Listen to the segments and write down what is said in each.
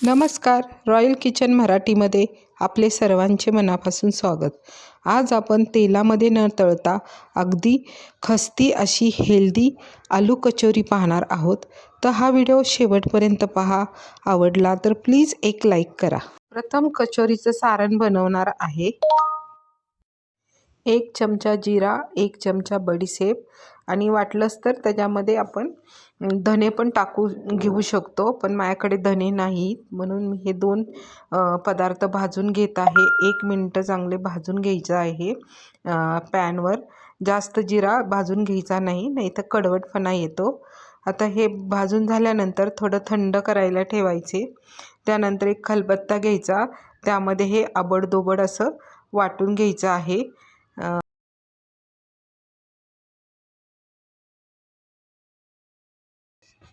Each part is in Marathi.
नमस्कार. रॉयल किचन मराठीमध्ये आपले सर्वांचे मनापासून स्वागत. आज आपण तेलामध्ये न तळता अगदी खस्ती अशी हेल्दी आलू कचोरी पाहणार आहोत. तर हा व्हिडिओ शेवटपर्यंत पहा. आवडला तर प्लीज एक लाईक करा. प्रथम कचोरीचं सारण बनवणार आहे. 1 चमचा जिरा, 1 चमचा बडीशेप आणि वाटलंच तर त्याच्यामध्ये आपण धने पण टाकू घेऊ शकतो, पण माझ्याकडे धने नाहीत म्हणून मी हे दोन पदार्थ भाजून घेत आहे. 1 मिनटं चांगले भाजून घ्यायचं आहे पॅनवर. जास्त जिरा भाजून घ्यायचा नाही तर कडवटपणा येतो. आता हे भाजून झाल्यानंतर थोडं थंड करायला ठेवायचे. त्यानंतर एक खलबत्ता घ्यायचा, त्यामध्ये हे आबडधोबड असं वाटून घ्यायचं आहे.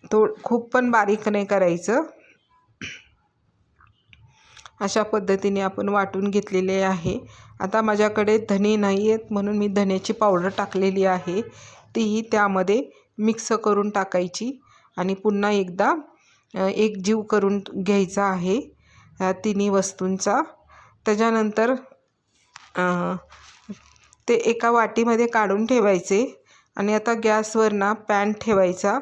तो खूप पण बारीक नाही करायचं. अशा पद्धतीने आपण वाटून घेतलेले आहे. आता माझ्याकडे धने नाही आहेत म्हणून मी धन्याची पावडर टाकलेली आहे, तीही त्यामध्ये मिक्स करून टाकायची आणि पुन्हा एकदा एकजीव करून घ्यायचा आहे ह्या तिन्ही वस्तूंचा. त्याच्यानंतर ते एका वाटीमध्ये काढून ठेवायचे आणि आता गॅसवर ना पॅन ठेवायचा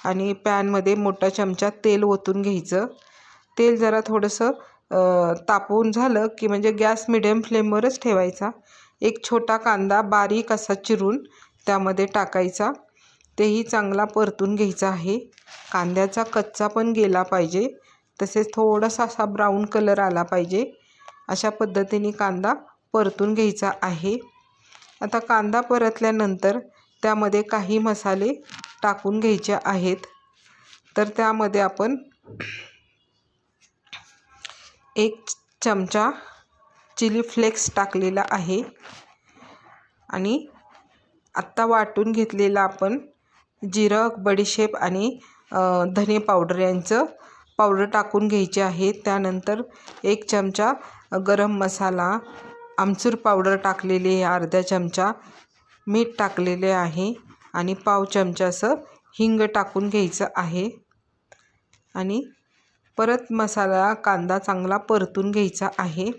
आणि पॅनमध्ये मोठा चमचा तेल ओतून घ्यायचं. तेल जरा थोडंसं तापवून झालं की म्हणजे गॅस मिडियम फ्लेमवरच ठेवायचा. एक छोटा कांदा बारीक असा चिरून त्यामध्ये टाकायचा, तेही चांगला परतून घ्यायचा आहे. कांद्याचा कच्चा पण गेला पाहिजे, तसेच थोडासा असा ब्राऊन कलर आला पाहिजे. अशा पद्धतीने कांदा परतून घ्यायचा आहे. आता कांदा परतल्यानंतर त्यामध्ये काही मसाले टाकून घ्यायचे आहेत. तर त्यामध्ये आपण 1 चमचा चिली फ्लेक्स टाकलेला आहे आणि आत्ता वाटून घेतलेला आपण जिरं, बडीशेप आणि धने पावडर यांचं पावडर टाकून घ्यायचे आहे. त्यानंतर 1 चमचा गरम मसाला, आमचूर पावडर टाकलेली आहे, अर्धा चमचा मीठ टाकलेले आहे आणि पाव चमचाचं हिंग टाकून घ्यायचं आहे आणि परत मसाला कांदा चांगला परतून घ्यायचा आहे.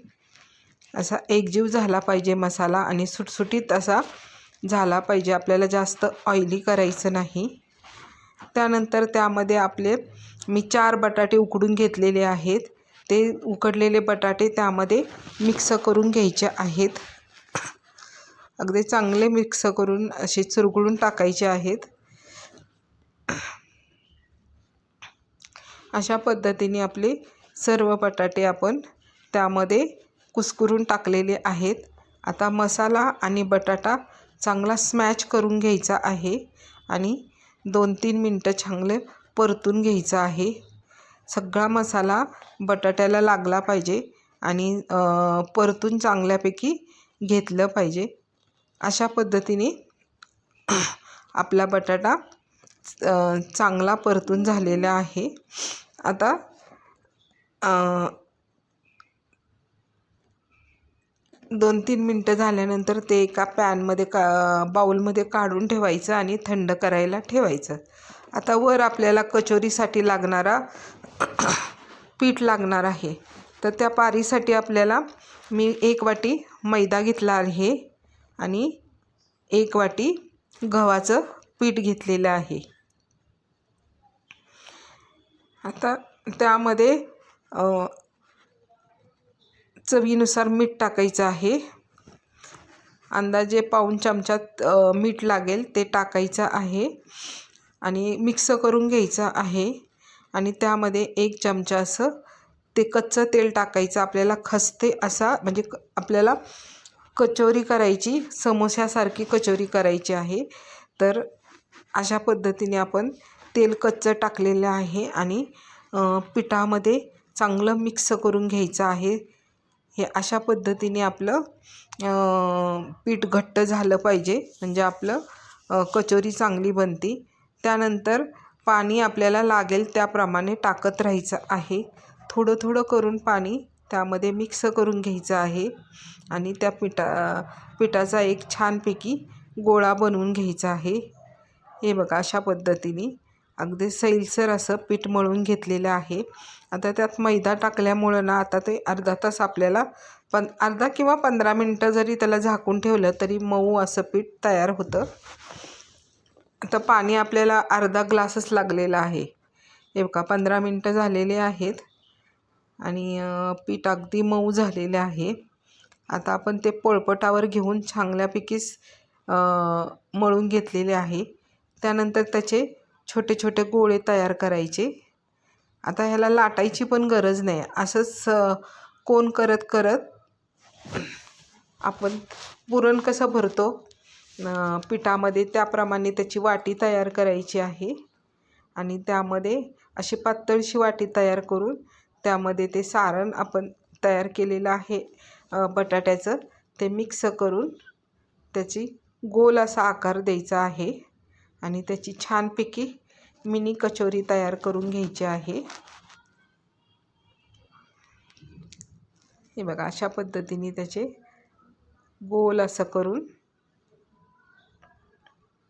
असा एकजीव झाला पाहिजे मसाला आणि सुटसुटीत असा झाला पाहिजे. आपल्याला जास्त ऑइली करायचं नाही. त्यानंतर त्यामध्ये मी 4 बटाटे उकडून घेतलेले आहेत. ते उकडलेले बटाटे त्यामध्ये मिक्स करून घ्यायचे आहेत. अगदी चांगले मिक्स करून असे चुरगळून टाकायचे आहेत. अशा पद्धतीने आपले सर्व बटाटे आपण त्यामध्ये कुस्करून टाकलेले आहेत. आता मसाला आणि बटाटा चांगला स्मॅच करून घ्यायचा आहे आणि 2-3 मिनटं चांगले परतून घ्यायचा आहे. सगळा मसाला बटाट्याला लागला पाहिजे आणि परतून चांगल्यापैकी घेतलं पाहिजे. अशा पद्धतीने आपला बटाटा चांगला परतून झालेला आहे. आता 2-3 मिनटं झाल्यानंतर ते एका पॅनमध्ये बाउलमध्ये काढून ठेवायचं आणि थंड करायला ठेवायचं. आता वर आपल्याला कचोरीसाठी लागणारा पीठ लागणार आहे. तर त्या पारीसाठी आपल्याला मी 1 वाटी मैदा घेतला आहे आणि 1 वाटी गव्हाचं पीठ घेतलेलं आहे. आता त्यामध्ये चवीनुसार मीठ टाकायचं आहे. अंदाजे पाऊण चमच्यात मीठ लागेल ते टाकायचं आहे आणि मिक्स करून घ्यायचं आहे. आणि त्यामध्ये 1 चमचा असं ते कच्चं तेल टाकायचं. आपल्याला खस्ते असा म्हणजे आपल्याला कचोरी करायची, समोस्यासारखी कचोरी करायची आहे. तर अशा पद्धतीने आपण तेल कच्चं टाकलेलं आहे आणि पिठामध्ये चांगलं मिक्स करून घ्यायचं आहे. हे अशा पद्धतीने आपलं पीठ घट्ट झालं पाहिजे, म्हणजे आपलं कचोरी चांगली बनते. त्यानंतर पाणी आपल्याला लागेल त्याप्रमाणे टाकत राहायचं आहे. थोडं थोडं करून पाणी त्यामध्ये मिक्स करून घ्यायचं आहे आणि त्या पिठाचा एक छानपैकी गोळा बनवून घ्यायचा आहे. हे बघा अशा पद्धतीने. अगदी सैलसर असं पीठ मळून घेतलेलं आहे. आता त्यात मैदा टाकल्यामुळं ना आता ते अर्धा तास आपल्याला अर्धा किंवा 15 मिनटं जरी त्याला झाकून ठेवलं तरी मऊ असं पीठ तयार होतं. आता पाणी आपल्याला अर्धा ग्लासच लागलेला आहे. हे बघा 15 मिनटं झालेले आहेत आणि पीठ अगदी मऊ झालेले आहे. आता आपण ते पोळपाटावर घेऊन चांगल्यापैकी मळून घेतलेले आहे. त्यानंतर त्याचे छोटे छोटे गोळे तयार करायचे. आता ह्याला लाटायची पण गरज नाही, असंच कोन करत करत आपण पुरण कसं भरतो पिठामध्ये त्याप्रमाणे त्याची वाटी तयार करायची आहे. आणि त्यामध्ये अशी पातळशी वाटी तयार करून त्यामध्ये ते सारण आपण तयार केलेलं आहे बटाट्याचं ते मिक्स करून त्याची गोल असा आकार द्यायचा आहे आणि त्याची छानपैकी मिनी कचोरी तयार करून घ्यायची आहे. हे बघा अशा पद्धतीने त्याचे गोल असं करून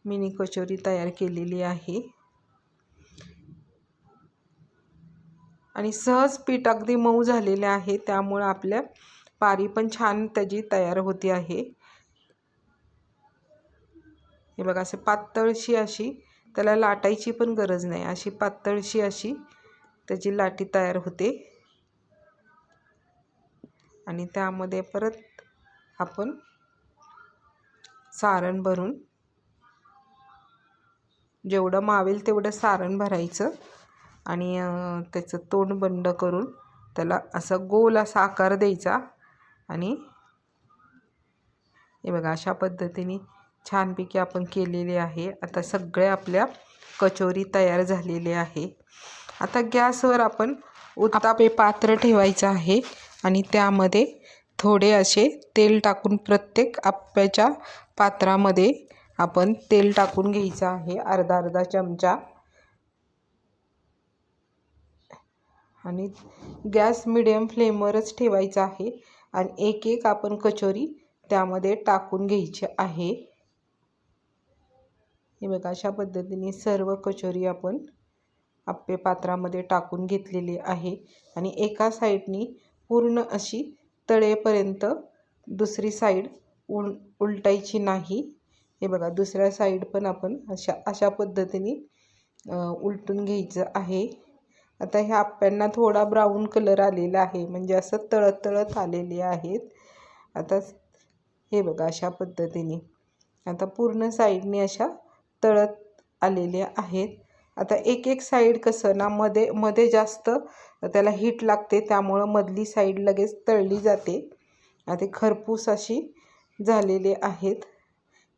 मिनी कचोरी तयार केलेली आहे. आणि सहज पीठ अगदी मऊ झालेले आहे त्यामुळे आपल्या पारी पण छान त्याची तयार होती आहे. हे बघा असे पातळशी अशी त्याला लाटायची पण गरज नाही, अशी पातळशी अशी त्याची लाटी तयार होते. आणि त्यामध्ये परत आपण सारण भरून जेवढं मावेल तेवढं सारण भरायचं आणि त्याचं तोंड बंद करून त्याला असा गोल असा आकार द्यायचा. आणि हे बघा अशा पद्धतीने छानपैकी आपण केलेले आहे. आता सगळे आपल्या कचोरी तयार झालेले आहे. आता गॅसवर आपण उत्तापे पात्र ठेवायचं आहे आणि त्यामध्ये थोडे असे तेल टाकून प्रत्येक आप्याच्या पात्रामध्ये आपण तेल टाकून घ्यायचं आहे, अर्धा अर्धा चमचा. आणि गॅस मिडियम फ्लेमवरच ठेवायचा आहे आणि एक एक आपण कचोरी त्यामध्ये टाकून घ्यायची आहे. हे बघा अशा पद्धतीने सर्व कचोरी आपण आप्पे पात्रामध्ये टाकून घेतलेली आहे. आणि एका साईडनी पूर्ण अशी तळेपर्यंत दुसरी साईड उलटायची नाही. हे बघा दुसऱ्या साईड पण आपण अशा पद्धतीने उलटून घ्यायचं आहे. आता ह्या आप्प्यांना थोडा ब्राऊन कलर आलेला आहे, म्हणजे असं तळत तळत आलेले आहेत. आता हे बघा अशा पद्धतीने आता पूर्ण साईडने अशा तळत आलेल्या आहेत. आता एक एक साईड कसं ना मध्ये जास्त त्याला हीट लागते त्यामुळं मधली साईड लगेच तळली जाते. आता खरपूस अशी झालेले आहेत.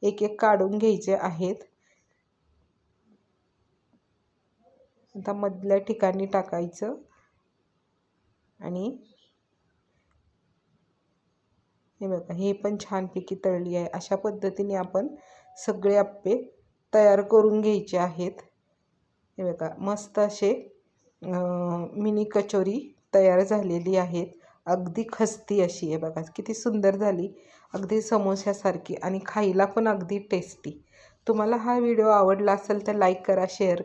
एक एक काढून घ्यायचे आहेत. आता मधल्या ठिकाणी टाकायचं आणि हे बघा हे पण छानपैकी तळली आहे. अशा पद्धतीने आपण सगळे आप्पे तयार करून घ्यायचे आहेत. हे बघा मस्त असे मिनी कचोरी तयार झालेली आहेत. अगदी खस्ती अशी आहे बघा किती सुंदर झाली, अगदी समोश्यासारखी आणि खायला पण अगदी टेस्टी. तुम्हाला हा व्हिडिओ आवडला असेल तर लाईक करा, शेअर